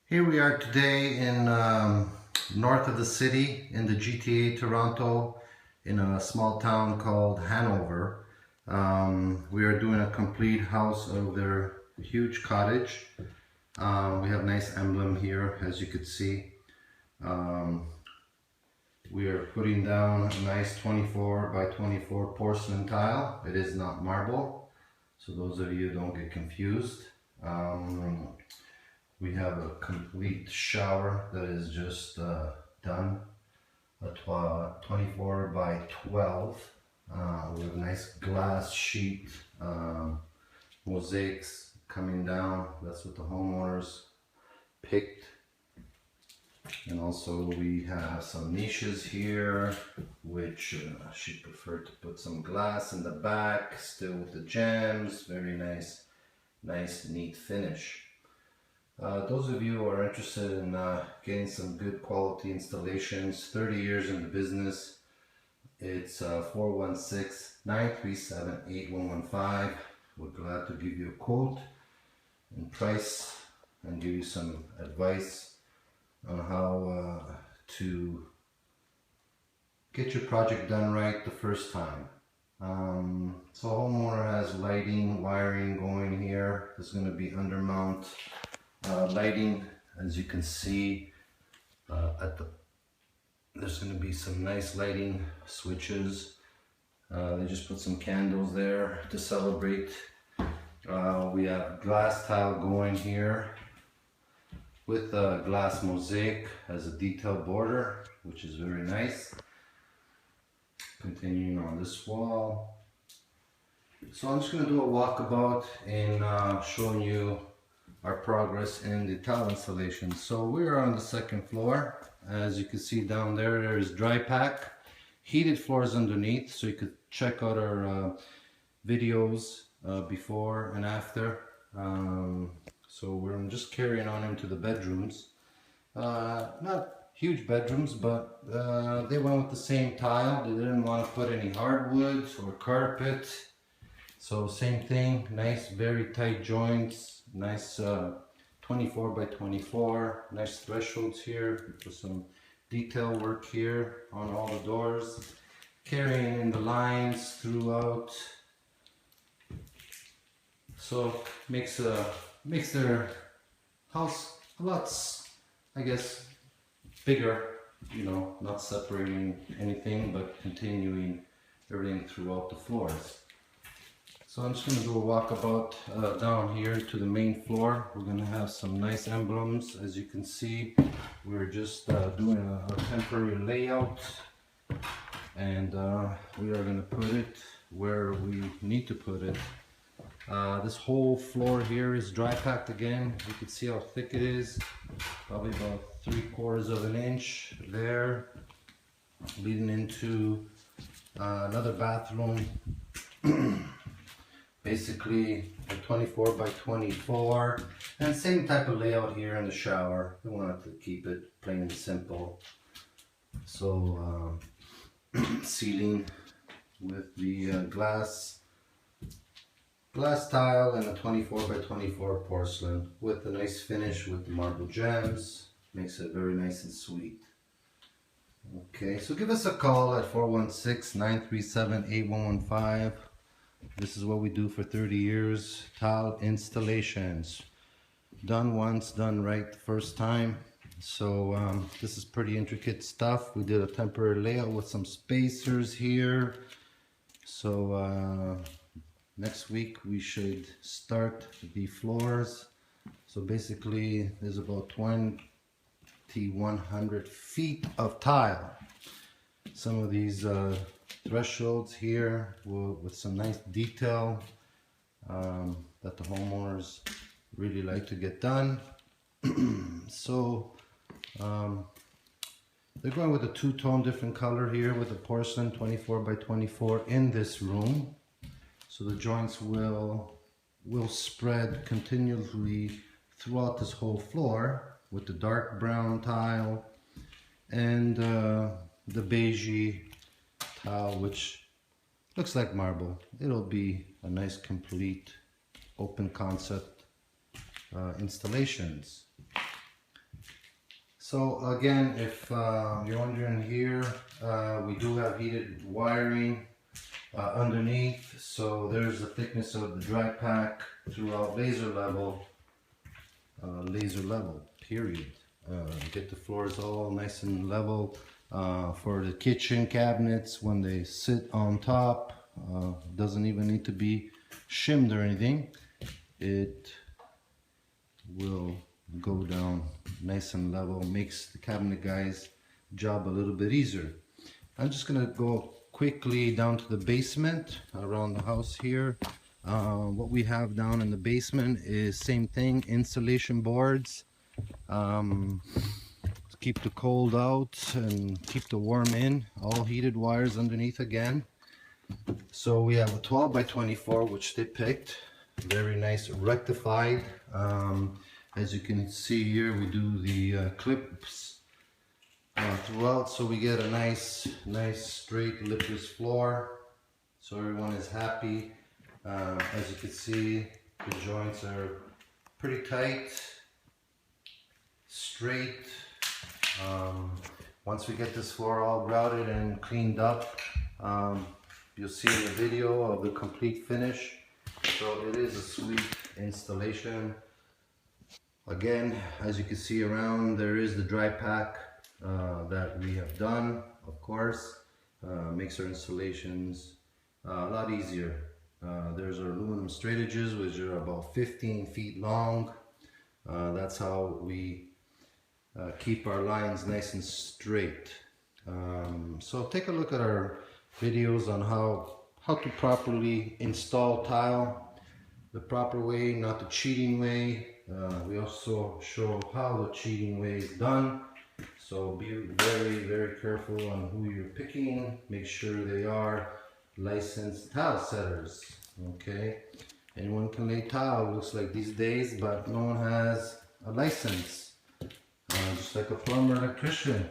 Here we are today in north of the city in the GTA Toronto in a small town called Hanover. We are doing a complete house of their huge cottage. We have a nice emblem here, as you could see. Um, we are putting down a nice 24 by 24 porcelain tile. It is not marble, so those of you don't get confused. We have a complete shower that is just done, a 24 by 12. We have a nice glass sheet, mosaics coming down. That's what the homeowners picked. And also we have some niches here, which she preferred to put some glass in the back, still with the gems. Very nice, neat finish. Those of you who are interested in getting some good quality installations, 30 years in the business, it's 416-937-8115. We're glad to give you a quote and price and give you some advice on how to get your project done right the first time. So homeowner has lighting, wiring going here. There's going to be undermount lighting, as you can see. There's going to be some nice lighting switches. They just put some candles there to celebrate. We have glass tile going here with a glass mosaic as a detailed border, which is very nice. Continuing on this wall. So I'm just going to do a walkabout and showing you our progress in the tile installation. So we're on the second floor. As you can see down there, there is dry pack, heated floors underneath, so you could check out our videos before and after. So I'm just carrying on into the bedrooms. Not huge bedrooms, but they went with the same tile. They didn't want to put any hardwood or carpet. So same thing, nice very tight joints, nice 24 by 24, nice thresholds here with some detail work here on all the doors, carrying in the lines throughout. So makes their house a lot, I guess, bigger, you know, not separating anything but continuing everything throughout the floors. So I'm just going to do a walkabout down here to the main floor. We're going to have some nice emblems. As you can see, we're just doing a temporary layout, and we are going to put it where we need to put it. This whole floor here is dry packed again. You can see how thick it is, probably about 3/4 of an inch there, leading into another bathroom. Basically a 24 by 24, and same type of layout here in the shower. We wanted to keep it plain and simple. So ceiling with the glass tile and a 24 by 24 porcelain with a nice finish with the marble gems. Makes it very nice and sweet. Okay, so give us a call at 416-937-8115. This is what we do for 30 years, tile installations. Done once, done right the first time. So this is pretty intricate stuff. We did a temporary layout with some spacers here. So next week we should start the floors. So basically there's about 2,100 feet of tile. Some of these thresholds here with some nice detail that the homeowners really like to get done. So they're going with a two-tone different color here with the porcelain 24 by 24 in this room. So the joints will spread continually throughout this whole floor with the dark brown tile and the beigey tile, which looks like marble. It'll be a nice complete open concept installations. So again, if you're wondering here, we do have heated wiring underneath. So there's the thickness of the dry pack throughout laser level, period. Get the floors all nice and level. For the kitchen cabinets, when they sit on top, doesn't even need to be shimmed or anything. It will go down nice and level, makes the cabinet guys job a little bit easier. I'm just gonna go quickly down to the basement around the house here. What we have down in the basement is same thing, insulation boards to keep the cold out and keep the warm in, all heated wires underneath again. So we have a 12 by 24 which they picked, very nice rectified. As you can see here, we do the clips throughout, so we get a nice straight lipless floor, so everyone is happy. As you can see, the joints are pretty tight, straight. Once we get this floor all grouted and cleaned up, you'll see the video of the complete finish. So it is a sweet installation. Again, as you can see around, there is the dry pack that we have done, of course. Makes our installations a lot easier. There's our aluminum straight edges, which are about 15 feet long. That's how we keep our lines nice and straight. So take a look at our videos on how to properly install tile the proper way, not the cheating way. We also show how the cheating way is done. So be very careful on who you're picking. Make sure they are licensed tile setters. Okay, anyone can lay tile, looks like these days, but no one has a license. Just like a plumber, electrician.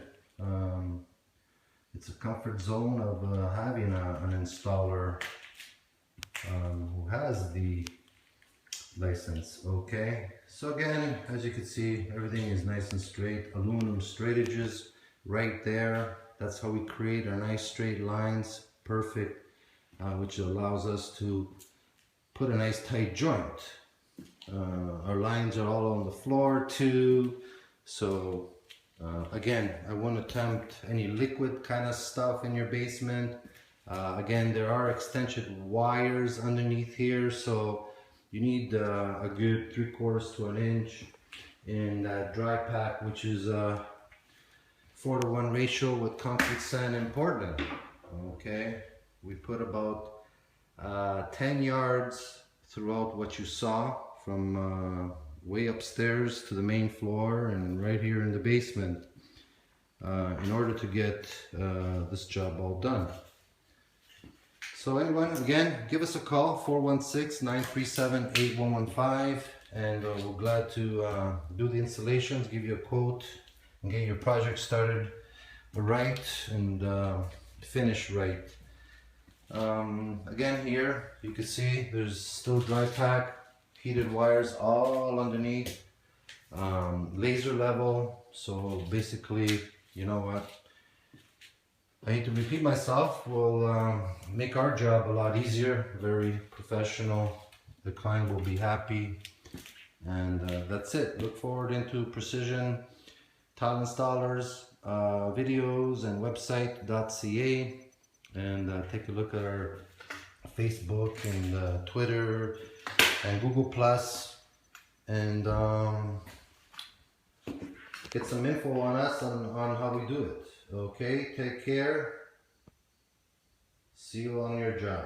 It's a comfort zone of having an installer who has the license. Okay, so again, as you can see, everything is nice and straight. Aluminum straight edges right there. That's how we create our nice straight lines, perfect, which allows us to put a nice tight joint. Our lines are all on the floor too, so again, I won't attempt any liquid kind of stuff in your basement. Again, there are extension wires underneath here, so you need a good 3/4 to an inch in that dry pack, which is a 4:1 ratio with concrete sand and Portland. Okay, we put about 10 yards throughout what you saw, from way upstairs to the main floor and right here in the basement, in order to get this job all done. So anyone, again, give us a call, 416-937-8115, and we're glad to do the installations, give you a quote, and get your project started right and finish right. Again, here you can see there's still dry pack, heated wires all underneath, laser level. So basically, you know what, I hate to repeat myself, we'll make our job a lot easier, very professional. The client will be happy, and that's it. Look forward into Precision Tile Installers videos and website.ca, and take a look at our Facebook and Twitter and Google Plus, and get some info on us on how we do it. Okay, take care. See you on your job.